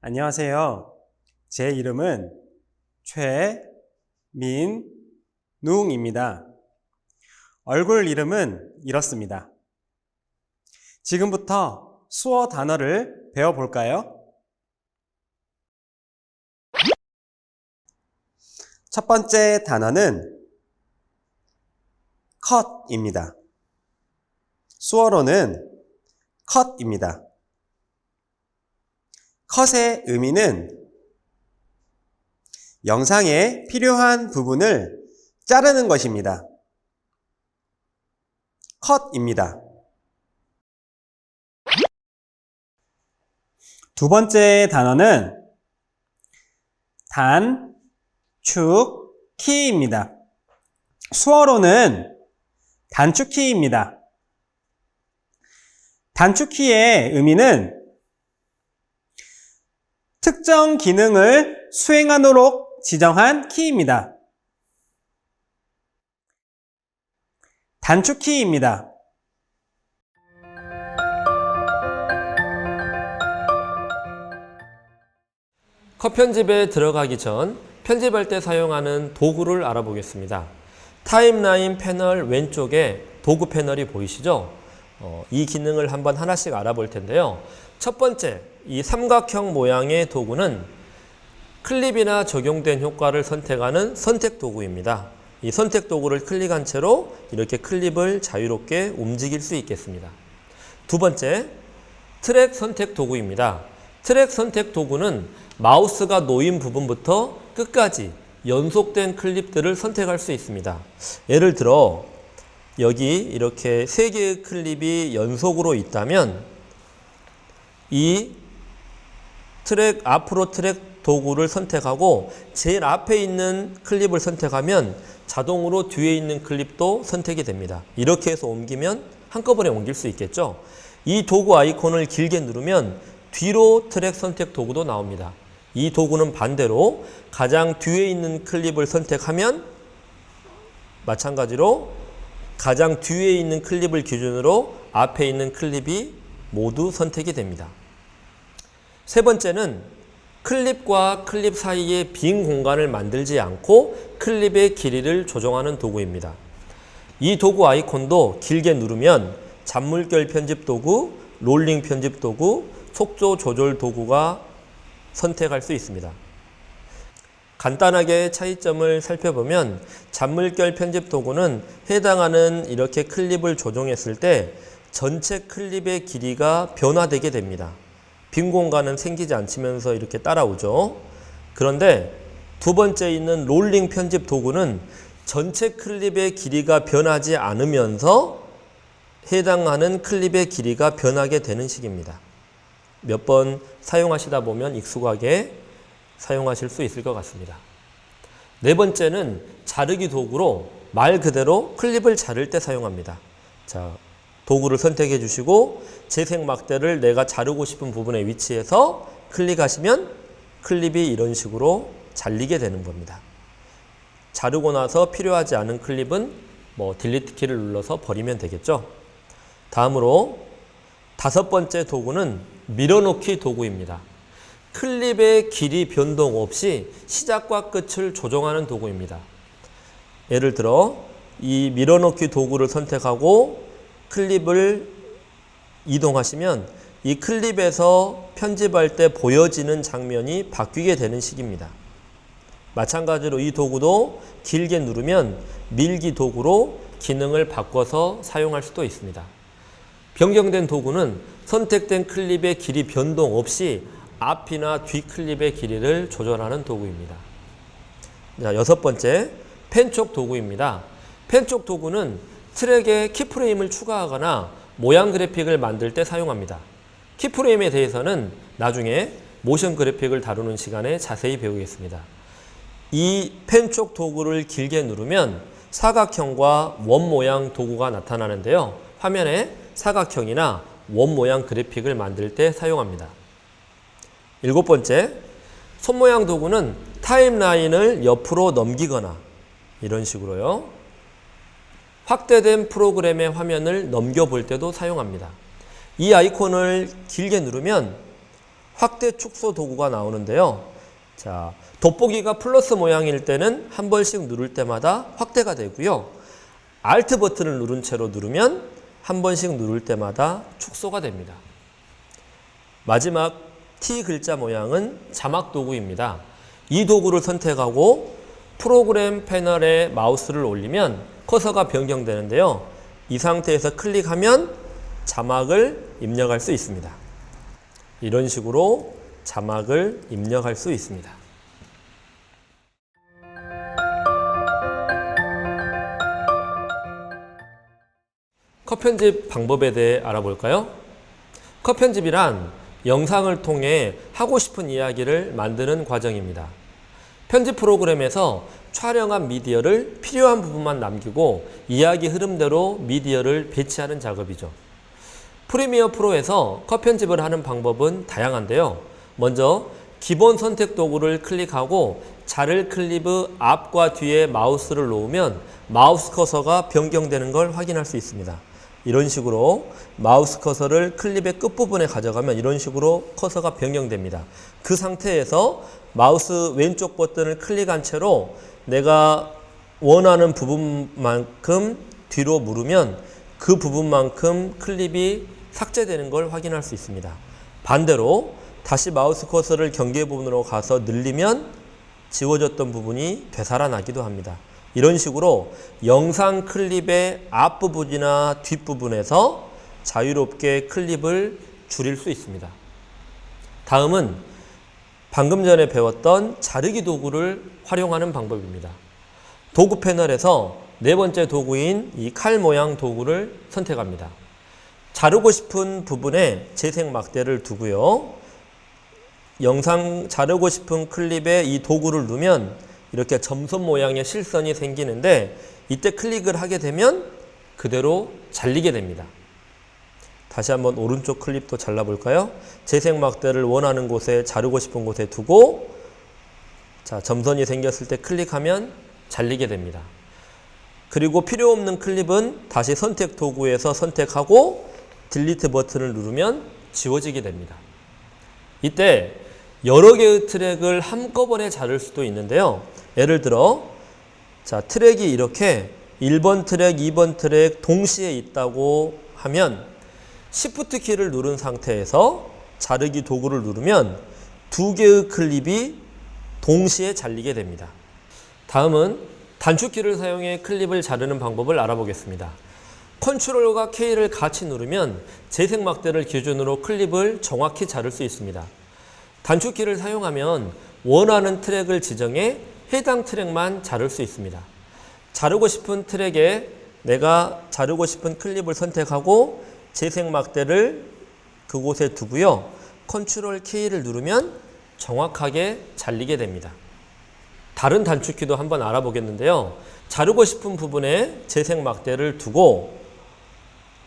안녕하세요. 제 이름은 최민웅입니다. 얼굴 이름은 이렇습니다. 지금부터 수어 단어를 배워볼까요? 첫 번째 단어는 컷입니다. 수어로는 컷입니다. 컷의 의미는 영상에 필요한 부분을 자르는 것입니다. 컷입니다. 두 번째 단어는 단축키입니다. 수어로는 단축키입니다. 단축키의 의미는 특정 기능을 수행하도록 지정한 키입니다. 단축키입니다. 컷 편집에 들어가기 전 편집할 때 사용하는 도구를 알아보겠습니다. 타임라인 패널 왼쪽에 도구 패널이 보이시죠? 이 기능을 한번 하나씩 알아볼 텐데요. 첫 번째, 이 삼각형 모양의 도구는 클립이나 적용된 효과를 선택하는 선택 도구입니다. 이 선택 도구를 클릭한 채로 이렇게 클립을 자유롭게 움직일 수 있겠습니다. 두 번째, 트랙 선택 도구입니다. 트랙 선택 도구는 마우스가 놓인 부분부터 끝까지 연속된 클립들을 선택할 수 있습니다. 예를 들어 여기 이렇게 3개의 클립이 연속으로 있다면 이 앞으로 트랙 도구를 선택하고 제일 앞에 있는 클립을 선택하면 자동으로 뒤에 있는 클립도 선택이 됩니다. 이렇게 해서 옮기면 한꺼번에 옮길 수 있겠죠. 이 도구 아이콘을 길게 누르면 뒤로 트랙 선택 도구도 나옵니다. 이 도구는 반대로 가장 뒤에 있는 클립을 선택하면 마찬가지로 가장 뒤에 있는 클립을 기준으로 앞에 있는 클립이 모두 선택이 됩니다. 세 번째는 클립과 클립 사이에 빈 공간을 만들지 않고 클립의 길이를 조정하는 도구입니다. 이 도구 아이콘도 길게 누르면 잔물결 편집 도구, 롤링 편집 도구, 속도 조절 도구가 선택할 수 있습니다. 간단하게 차이점을 살펴보면 잔물결 편집 도구는 해당하는 이렇게 클립을 조정했을 때 전체 클립의 길이가 변화되게 됩니다. 빈 공간은 생기지 않으면서 이렇게 따라오죠. 그런데 두 번째 있는 롤링 편집 도구는 전체 클립의 길이가 변하지 않으면서 해당하는 클립의 길이가 변하게 되는 식입니다. 몇 번 사용하시다 보면 익숙하게 사용하실 수 있을 것 같습니다. 네 번째는 자르기 도구로 말 그대로 클립을 자를 때 사용합니다. 자, 도구를 선택해 주시고 재생 막대를 내가 자르고 싶은 부분에 위치해서 클릭하시면 클립이 이런 식으로 잘리게 되는 겁니다. 자르고 나서 필요하지 않은 클립은 딜리트 키를 눌러서 버리면 되겠죠. 다음으로 다섯 번째 도구는 밀어넣기 도구입니다. 클립의 길이 변동 없이 시작과 끝을 조정하는 도구입니다. 예를 들어 이 밀어넣기 도구를 선택하고 클립을 이동하시면 이 클립에서 편집할 때 보여지는 장면이 바뀌게 되는 식입니다. 마찬가지로 이 도구도 길게 누르면 밀기 도구로 기능을 바꿔서 사용할 수도 있습니다. 변경된 도구는 선택된 클립의 길이 변동 없이 앞이나 뒤 클립의 길이를 조절하는 도구입니다. 자, 여섯 번째, 펜촉 도구입니다. 펜촉 도구는 트랙에 키프레임을 추가하거나 모양 그래픽을 만들 때 사용합니다. 키프레임에 대해서는 나중에 모션 그래픽을 다루는 시간에 자세히 배우겠습니다. 이 펜촉 도구를 길게 누르면 사각형과 원 모양 도구가 나타나는데요. 화면에 사각형이나 원 모양 그래픽을 만들 때 사용합니다. 일곱 번째, 손 모양 도구는 타임라인을 옆으로 넘기거나 이런 식으로요. 확대된 프로그램의 화면을 넘겨볼 때도 사용합니다. 이 아이콘을 길게 누르면 확대 축소 도구가 나오는데요. 자, 돋보기가 플러스 모양일 때는 한 번씩 누를 때마다 확대가 되고요. Alt 버튼을 누른 채로 누르면 한 번씩 누를 때마다 축소가 됩니다. 마지막 T 글자 모양은 자막 도구입니다. 이 도구를 선택하고 프로그램 패널에 마우스를 올리면 커서가 변경되는데요. 이 상태에서 클릭하면 자막을 입력할 수 있습니다. 이런 식으로 자막을 입력할 수 있습니다. 컷 편집 방법에 대해 알아볼까요? 컷 편집이란 영상을 통해 하고 싶은 이야기를 만드는 과정입니다. 편집 프로그램에서 촬영한 미디어를 필요한 부분만 남기고 이야기 흐름대로 미디어를 배치하는 작업이죠. 프리미어 프로에서 컷 편집을 하는 방법은 다양한데요. 먼저 기본 선택 도구를 클릭하고 자를 클립의 앞과 뒤에 마우스를 놓으면 마우스 커서가 변경되는 걸 확인할 수 있습니다. 이런 식으로 마우스 커서를 클립의 끝부분에 가져가면 이런 식으로 커서가 변경됩니다. 그 상태에서 마우스 왼쪽 버튼을 클릭한 채로 내가 원하는 부분만큼 뒤로 누르면 그 부분만큼 클립이 삭제되는 걸 확인할 수 있습니다. 반대로 다시 마우스 커서를 경계 부분으로 가서 늘리면 지워졌던 부분이 되살아나기도 합니다. 이런 식으로 영상 클립의 앞부분이나 뒷부분에서 자유롭게 클립을 줄일 수 있습니다. 다음은 방금 전에 배웠던 자르기 도구를 활용하는 방법입니다. 도구 패널에서 네 번째 도구인 이 칼 모양 도구를 선택합니다. 자르고 싶은 부분에 재생 막대를 두고요. 영상 자르고 싶은 클립에 이 도구를 누르면 이렇게 점선 모양의 실선이 생기는데 이때 클릭을 하게 되면 그대로 잘리게 됩니다. 다시 한번 오른쪽 클립도 잘라볼까요? 재생 막대를 원하는 곳에 자르고 싶은 곳에 두고 자, 점선이 생겼을 때 클릭하면 잘리게 됩니다. 그리고 필요 없는 클립은 다시 선택 도구에서 선택하고 딜리트 버튼을 누르면 지워지게 됩니다. 이때 여러 개의 트랙을 한꺼번에 자를 수도 있는데요. 예를 들어 자, 트랙이 이렇게 1번 트랙, 2번 트랙 동시에 있다고 하면 Shift 키를 누른 상태에서 자르기 도구를 누르면 두 개의 클립이 동시에 잘리게 됩니다. 다음은 단축키를 사용해 클립을 자르는 방법을 알아보겠습니다. 컨트롤과 K를 같이 누르면 재생 막대를 기준으로 클립을 정확히 자를 수 있습니다. 단축키를 사용하면 원하는 트랙을 지정해 해당 트랙만 자를 수 있습니다. 자르고 싶은 트랙에 내가 자르고 싶은 클립을 선택하고 재생 막대를 그곳에 두고요. 컨트롤 K를 누르면 정확하게 잘리게 됩니다. 다른 단축키도 한번 알아보겠는데요. 자르고 싶은 부분에 재생 막대를 두고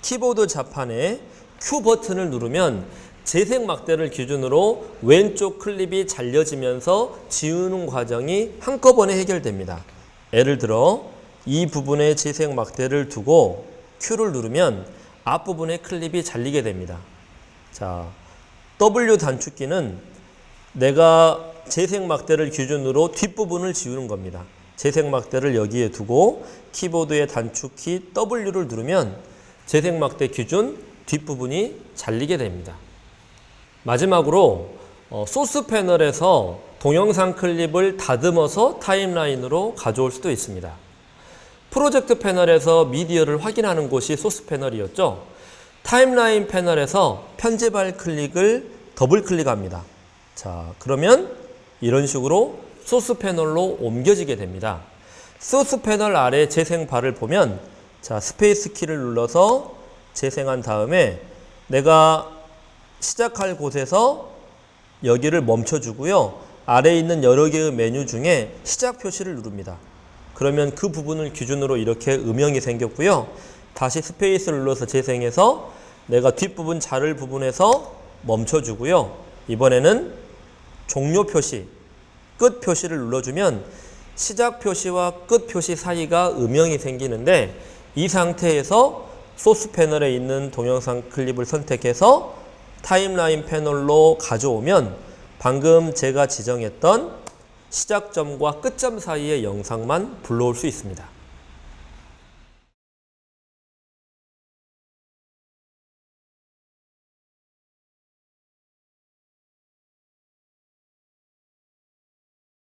키보드 자판에 Q 버튼을 누르면 재생 막대를 기준으로 왼쪽 클립이 잘려지면서 지우는 과정이 한꺼번에 해결됩니다. 예를 들어 이 부분에 재생 막대를 두고 Q를 누르면 앞부분의 클립이 잘리게 됩니다. 자, W 단축키는 내가 재생 막대를 기준으로 뒷부분을 지우는 겁니다. 재생 막대를 여기에 두고 키보드의 단축키 W를 누르면 재생 막대 기준 뒷부분이 잘리게 됩니다. 마지막으로 소스 패널에서 동영상 클립을 다듬어서 타임라인으로 가져올 수도 있습니다. 프로젝트 패널에서 미디어를 확인하는 곳이 소스 패널이었죠. 타임라인 패널에서 편집할 클릭을 더블 클릭합니다. 자, 그러면 이런 식으로 소스 패널로 옮겨지게 됩니다. 소스 패널 아래 재생 바를 보면 자, 스페이스 키를 눌러서 재생한 다음에 내가 시작할 곳에서 여기를 멈춰주고요. 아래에 있는 여러 개의 메뉴 중에 시작 표시를 누릅니다. 그러면 그 부분을 기준으로 이렇게 음영이 생겼고요. 다시 스페이스를 눌러서 재생해서 내가 뒷부분 자를 부분에서 멈춰주고요. 이번에는 종료 표시, 끝 표시를 눌러주면 시작 표시와 끝 표시 사이가 음영이 생기는데 이 상태에서 소스 패널에 있는 동영상 클립을 선택해서 타임라인 패널로 가져오면 방금 제가 지정했던 시작점과 끝점 사이의 영상만 불러올 수 있습니다.